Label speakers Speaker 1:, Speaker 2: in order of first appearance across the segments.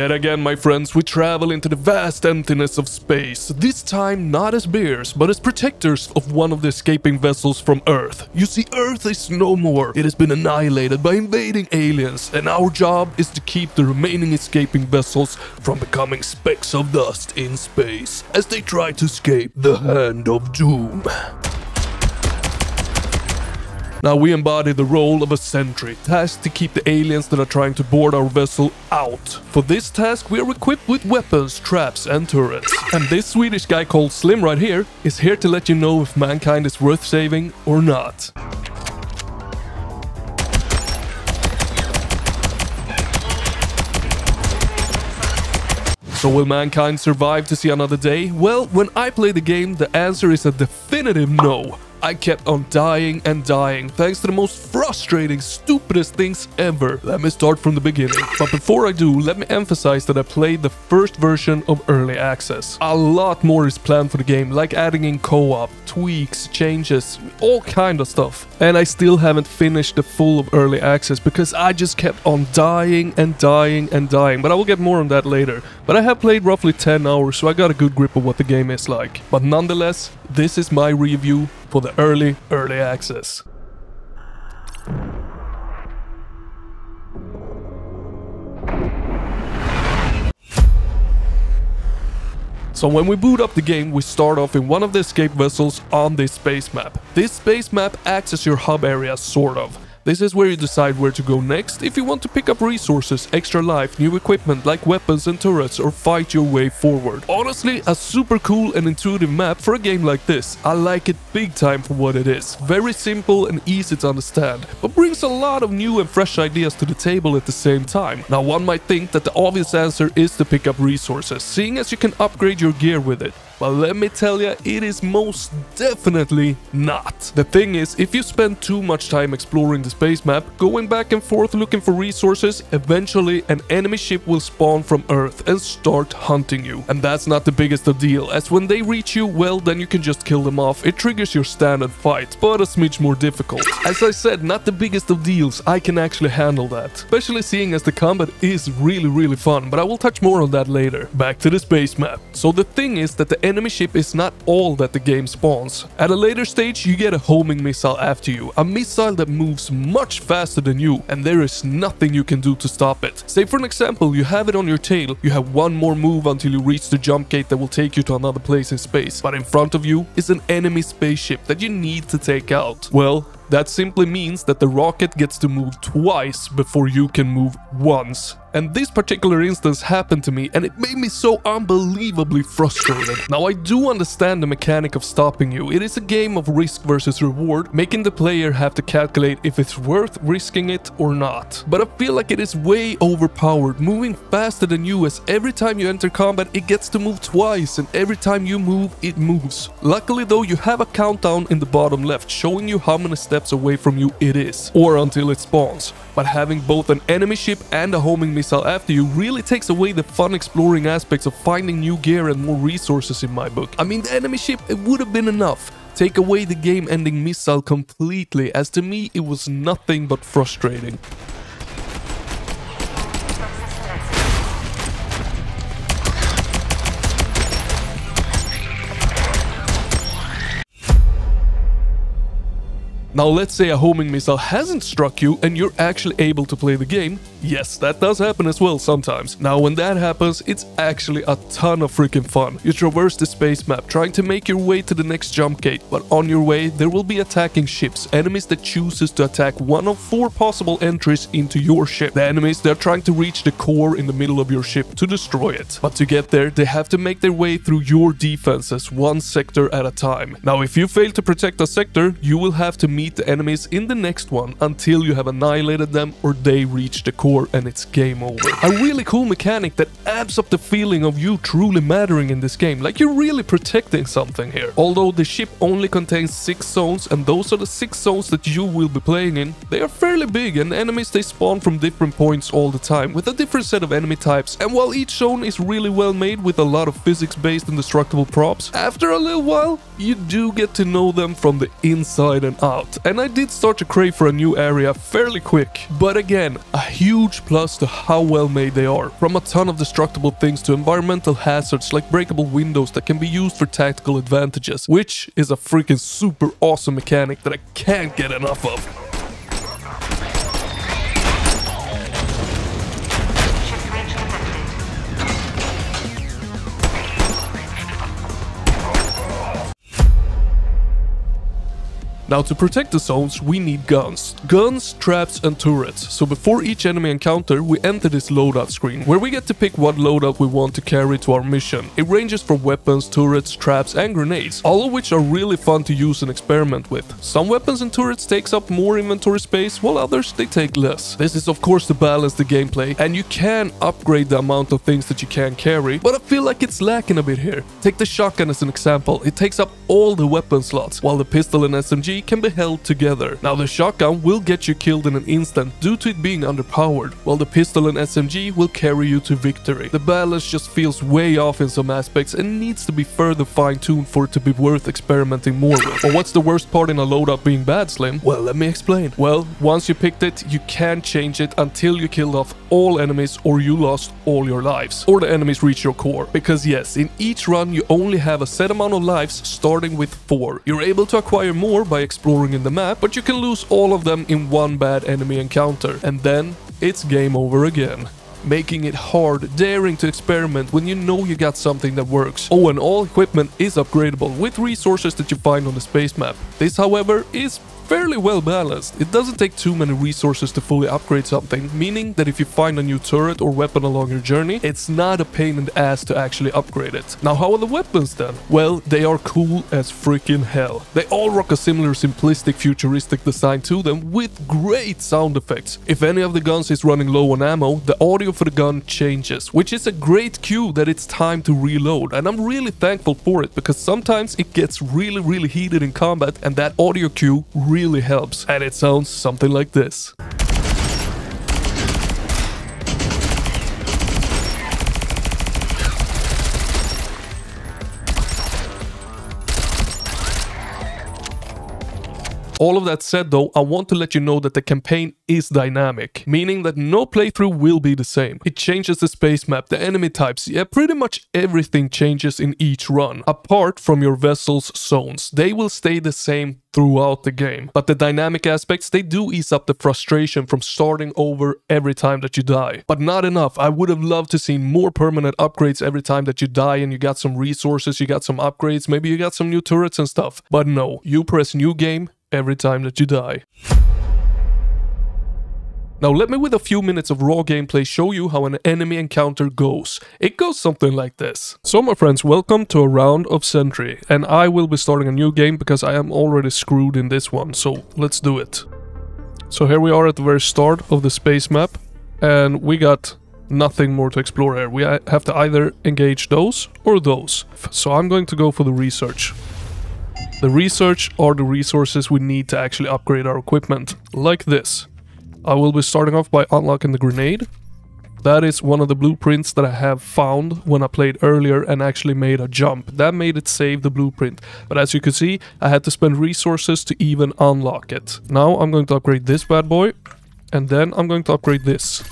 Speaker 1: Yet again, my friends, we travel into the vast emptiness of space, this time not as bears, but as protectors of one of the escaping vessels from Earth. You see, Earth is no more. It has been annihilated by invading aliens, and our job is to keep the remaining escaping vessels from becoming specks of dust in space, as they try to escape the hand of doom. Now we embody the role of a sentry, tasked to keep the aliens that are trying to board our vessel out. For this task we are equipped with weapons, traps and turrets. And this Swedish guy called Slim right here is here to let you know if mankind is worth saving or not. So will mankind survive to see another day? Well, when I play the game, the answer is a definitive no. I kept on dying and dying, thanks to the most frustrating, stupidest things ever. Let me start from the beginning. But before I do, let me emphasize that I played the first version of Early Access. A lot more is planned for the game, like adding in co-op, tweaks, changes, all kind of stuff. And I still haven't finished the full of Early Access because I just kept on dying and dying and dying. But I will get more on that later. But I have played roughly 10 hours, so I got a good grip of what the game is like. But nonetheless, this is my review for the early access. So when we boot up the game, we start off in one of the escape vessels on this space map. This space map acts as your hub area, sort of. This is where you decide where to go next if you want to pick up resources, extra life, new equipment like weapons and turrets, or fight your way forward. Honestly, a super cool and intuitive map for a game like this. I like it big time for what it is. Very simple and easy to understand, but brings a lot of new and fresh ideas to the table at the same time. Now one might think that the obvious answer is to pick up resources, seeing as you can upgrade your gear with it. But let me tell ya, it is most definitely not. The thing is, if you spend too much time exploring the space map, going back and forth looking for resources, eventually an enemy ship will spawn from Earth and start hunting you. And that's not the biggest of deal, as when they reach you, well, then you can just kill them off. It triggers your standard fight, but a smidge more difficult. As I said, not the biggest of deals, I can actually handle that. Especially seeing as the combat is really fun, but I will touch more on that later. Back to the space map. So the thing is that the enemy ship is not all that the game spawns. At a later stage, you get a homing missile after you, a missile that moves much faster than you, and there is nothing you can do to stop it. Say for an example, you have it on your tail, you have one more move until you reach the jump gate that will take you to another place in space, but in front of you is an enemy spaceship that you need to take out. Well, that simply means that the rocket gets to move twice before you can move once. And this particular instance happened to me, and it made me so unbelievably frustrated. Now I do understand the mechanic of stopping you. It is a game of risk versus reward, making the player have to calculate if it's worth risking it or not. But I feel like it is way overpowered, moving faster than you, as every time you enter combat it gets to move twice, and every time you move it moves. Luckily though, you have a countdown in the bottom left showing you how many steps away from you it is, or until it spawns. But having both an enemy ship and a homing missile after you really takes away the fun exploring aspects of finding new gear and more resources in my book. I mean, the enemy ship, it would have been enough. Take away the game-ending missile completely, as to me it was nothing but frustrating. Now let's say a homing missile hasn't struck you and you're actually able to play the game. Yes, that does happen as well sometimes. Now when that happens, it's actually a ton of freaking fun. You traverse the space map trying to make your way to the next jump gate, but on your way there will be attacking ships, enemies that chooses to attack one of 4 possible entries into your ship. The enemies, they're trying to reach the core in the middle of your ship to destroy it. But to get there, they have to make their way through your defenses, one sector at a time. Now if you fail to protect a sector, you will have to meet the enemies in the next one until you have annihilated them or they reach the core and it's game over. A really cool mechanic that amps up the feeling of you truly mattering in this game, like you're really protecting something here. Although the ship only contains 6 zones, and those are the 6 zones that you will be playing in, they are fairly big, and enemies, they spawn from different points all the time with a different set of enemy types. And while each zone is really well made with a lot of physics-based indestructible props, after a little while you do get to know them from the inside and out. lot, and I did start to crave for a new area fairly quick. But again, a huge plus to how well made they are. From a ton of destructible things to environmental hazards like breakable windows that can be used for tactical advantages, which is a freaking super awesome mechanic that I can't get enough of. Now to protect the zones, we need guns. Guns, traps and turrets. So before each enemy encounter, we enter this loadout screen, where we get to pick what loadout we want to carry to our mission. It ranges from weapons, turrets, traps and grenades, all of which are really fun to use and experiment with. Some weapons and turrets takes up more inventory space, while others they take less. This is of course to balance the gameplay, and you can upgrade the amount of things that you can carry, but I feel like it's lacking a bit here. Take the shotgun as an example. It takes up all the weapon slots, while the pistol and SMG can be held together. Now the shotgun will get you killed in an instant due to it being underpowered, while the pistol and SMG will carry you to victory. The balance just feels way off in some aspects and needs to be further fine-tuned for it to be worth experimenting more with. But what's the worst part in a loadout being bad, Slim? Well, let me explain. Well, once you picked it, you can't change it until you killed off all enemies or you lost all your lives, or the enemies reach your core. Because yes, in each run you only have a set amount of lives, starting with 4. You're able to acquire more by exploring in the map, but you can lose all of them in one bad enemy encounter, and then it's game over again, making it hard daring to experiment when you know you got something that works. Oh, and all equipment is upgradable with resources that you find on the space map. This, however, is fairly well balanced. It doesn't take too many resources to fully upgrade something, meaning that if you find a new turret or weapon along your journey, it's not a pain in the ass to actually upgrade it. Now, how are the weapons then? Well, they are cool as freaking hell. They all rock a similar simplistic futuristic design to them with great sound effects. If any of the guns is running low on ammo, the audio for the gun changes, which is a great cue that it's time to reload, and I'm really thankful for it because sometimes it gets really heated in combat and that audio cue really helps, and it sounds something like this. All of that said though, I want to let you know that the campaign is dynamic, meaning that no playthrough will be the same. It changes the space map, the enemy types, yeah, pretty much everything changes in each run, apart from your vessel's zones. They will stay the same throughout the game, but the dynamic aspects, they do ease up the frustration from starting over every time that you die. But not enough. I would have loved to see more permanent upgrades every time that you die and you got some resources, you got some upgrades, maybe you got some new turrets and stuff. But no, you press new game every time that you die. Now let me with a few minutes of raw gameplay show you how an enemy encounter goes. It goes something like this. So my friends, welcome to a round of Sentry, and I will be starting a new game because I am already screwed in this one, so let's do it. So here we are at the very start of the space map, and we got nothing more to explore here. We have to either engage those or those. So I'm going to go for the research. The research are the resources we need to actually upgrade our equipment, like this. I will be starting off by unlocking the grenade. That is one of the blueprints that I have found when I played earlier and actually made a jump. That made it save the blueprint. But as you can see, I had to spend resources to even unlock it. Now I'm going to upgrade this bad boy, and then I'm going to upgrade this.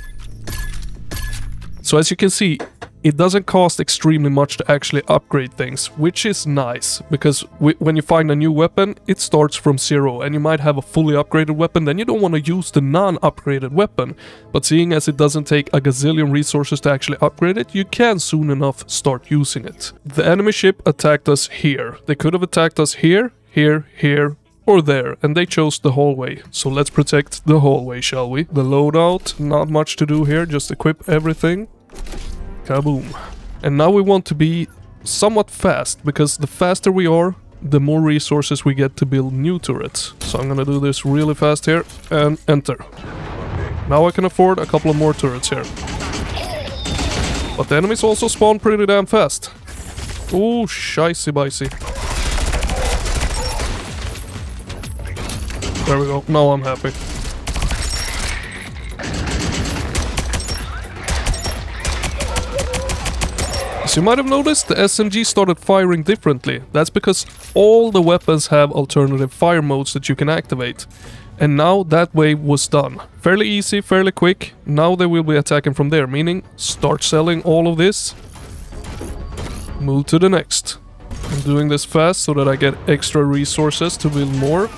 Speaker 1: So as you can see, it doesn't cost extremely much to actually upgrade things, which is nice, because when you find a new weapon, it starts from 0, and you might have a fully upgraded weapon, then you don't want to use the non-upgraded weapon. But seeing as it doesn't take a gazillion resources to actually upgrade it, you can soon enough start using it. The enemy ship attacked us here. They could have attacked us here, here, here, or there, and they chose the hallway. So let's protect the hallway, shall we? The loadout, not much to do here, just equip everything. Kaboom. And now we want to be somewhat fast, because the faster we are, the more resources we get to build new turrets. So I'm gonna do this really fast here, and enter. Now I can afford a couple of more turrets here. But the enemies also spawn pretty damn fast. Oh, shicey bicey. There we go, now I'm happy. As you might have noticed, the SMG started firing differently. That's because all the weapons have alternative fire modes that you can activate. And now that wave was done. Fairly easy, fairly quick. Now they will be attacking from there, meaning start selling all of this. Move to the next. I'm doing this fast so that I get extra resources to build more.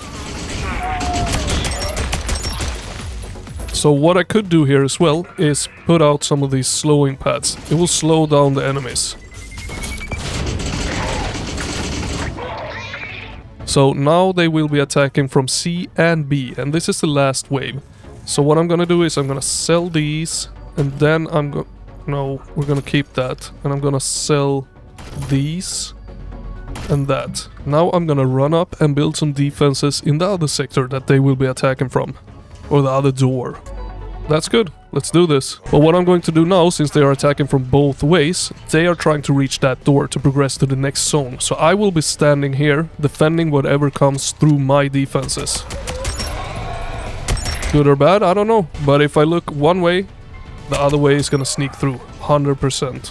Speaker 1: So what I could do here as well is put out some of these slowing pads. It will slow down the enemies. So now they will be attacking from C and B, and this is the last wave. So what I'm gonna do is I'm gonna sell these, and then no, we're gonna keep that. And I'm gonna sell these and that. Now I'm gonna run up and build some defenses in the other sector that they will be attacking from. Or the other door. That's good. Let's do this. But what I'm going to do now, since they are attacking from both ways, they are trying to reach that door to progress to the next zone. So I will be standing here, defending whatever comes through my defenses. Good or bad, I don't know. But if I look one way, the other way is gonna sneak through. 100%.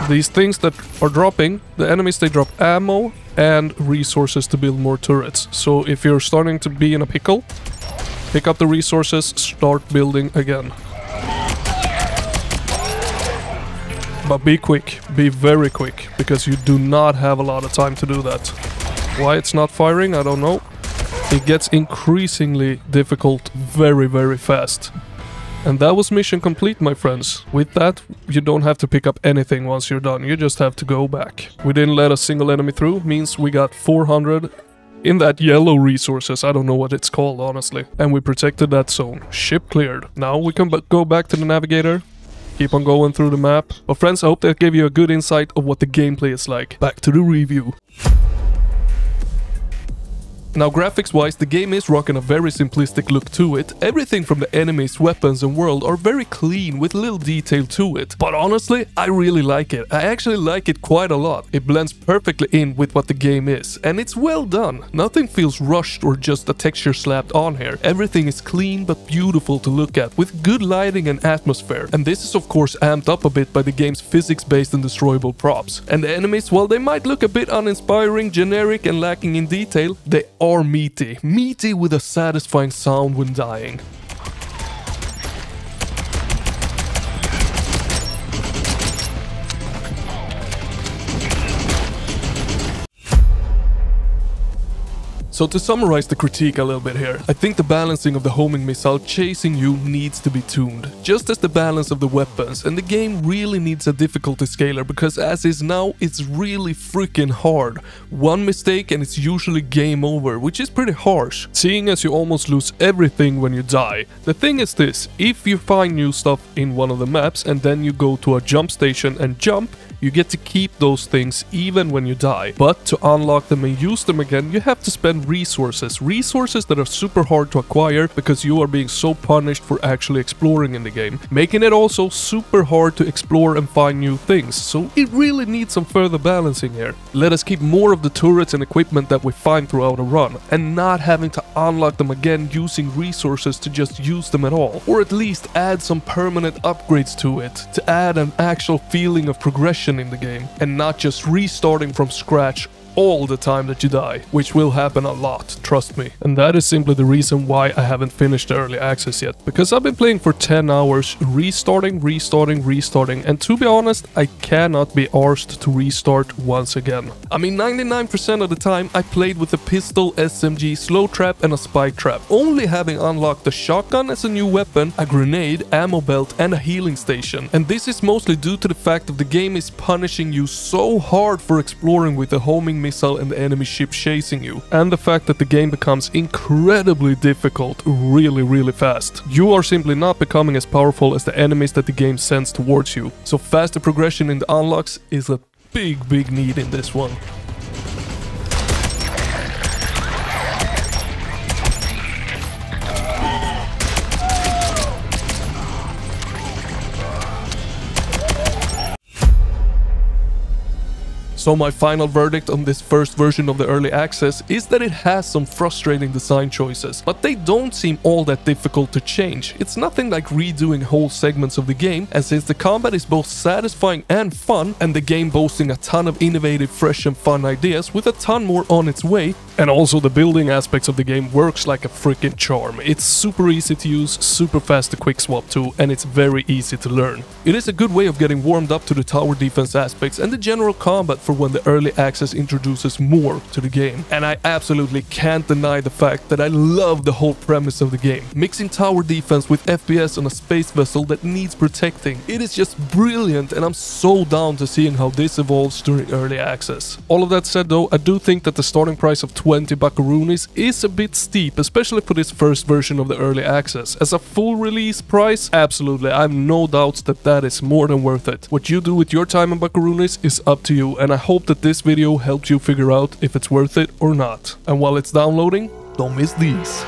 Speaker 1: These things that are dropping, the enemies, they drop ammo and resources to build more turrets. So if you're starting to be in a pickle, pick up the resources, start building again. But be quick, be very quick, because you do not have a lot of time to do that. Why it's not firing, I don't know. It gets increasingly difficult very, very fast. And that was mission complete, my friends. With that, you don't have to pick up anything once you're done. You just have to go back. We didn't let a single enemy through, means we got 400 in that yellow resources. I don't know what it's called, honestly. And we protected that zone. Ship cleared. Now we can go back to the navigator. Keep on going through the map. But friends, I hope that gave you a good insight of what the gameplay is like. Back to the review. Now, graphics-wise, the game is rocking a very simplistic look to it. Everything from the enemies, weapons and world are very clean with little detail to it. But honestly, I really like it. I actually like it quite a lot. It blends perfectly in with what the game is. And it's well done. Nothing feels rushed or just a texture slapped on here. Everything is clean but beautiful to look at, with good lighting and atmosphere. And this is of course amped up a bit by the game's physics-based and destroyable props. And the enemies, while they might look a bit uninspiring, generic and lacking in detail, they are meaty. Meaty with a satisfying sound when dying. So to summarize the critique a little bit here, I think the balancing of the homing missile chasing you needs to be tuned, just as the balance of the weapons, and the game really needs a difficulty scaler, because as is now, it's really freaking hard. One mistake and it's usually game over, which is pretty harsh, seeing as you almost lose everything when you die. The thing is this, if you find new stuff in one of the maps and then you go to a jump station and jump, you get to keep those things even when you die. But to unlock them and use them again, you have to spend resources that are super hard to acquire because you are being so punished for actually exploring in the game, making it also super hard to explore and find new things. So it really needs some further balancing here. Let us keep more of the turrets and equipment that we find throughout a run, and not having to unlock them again using resources to just use them at all, or at least add some permanent upgrades to it to add an actual feeling of progression in the game, and not just restarting from scratch all the time that you die, which will happen a lot, trust me. And that is simply the reason why I haven't finished early access yet, because I've been playing for 10 hours, restarting, and to be honest, I cannot be arsed to restart once again. I mean, 99% of the time I played with a pistol, SMG, slow trap and a spike trap, only having unlocked the shotgun as a new weapon, a grenade, ammo belt and a healing station. And this is mostly due to the fact that the game is punishing you so hard for exploring with the homing missile and the enemy ship chasing you, and the fact that the game becomes incredibly difficult really fast. You are simply not becoming as powerful as the enemies that the game sends towards you, so faster progression in the unlocks is a big need in this one. So my final verdict on this first version of the early access is that it has some frustrating design choices, but they don't seem all that difficult to change. It's nothing like redoing whole segments of the game, and since the combat is both satisfying and fun, and the game boasting a ton of innovative, fresh and fun ideas with a ton more on its way, and also the building aspects of the game works like a freaking charm. It's super easy to use, super fast to quick swap to, and it's very easy to learn. It is a good way of getting warmed up to the tower defense aspects and the general combat for when the early access introduces more to the game. And I absolutely can't deny the fact that I love the whole premise of the game. Mixing tower defense with FPS on a space vessel that needs protecting. It is just brilliant, and I'm so down to seeing how this evolves during early access. All of that said though, I do think that the starting price of 20 buckaroonies is a bit steep, especially for this first version of the early access. As a full release price, absolutely, I have no doubts that that is more than worth it. What you do with your time and buckaroonies is up to you, and I hope that this video helped you figure out if it's worth it or not. And while it's downloading, don't miss these.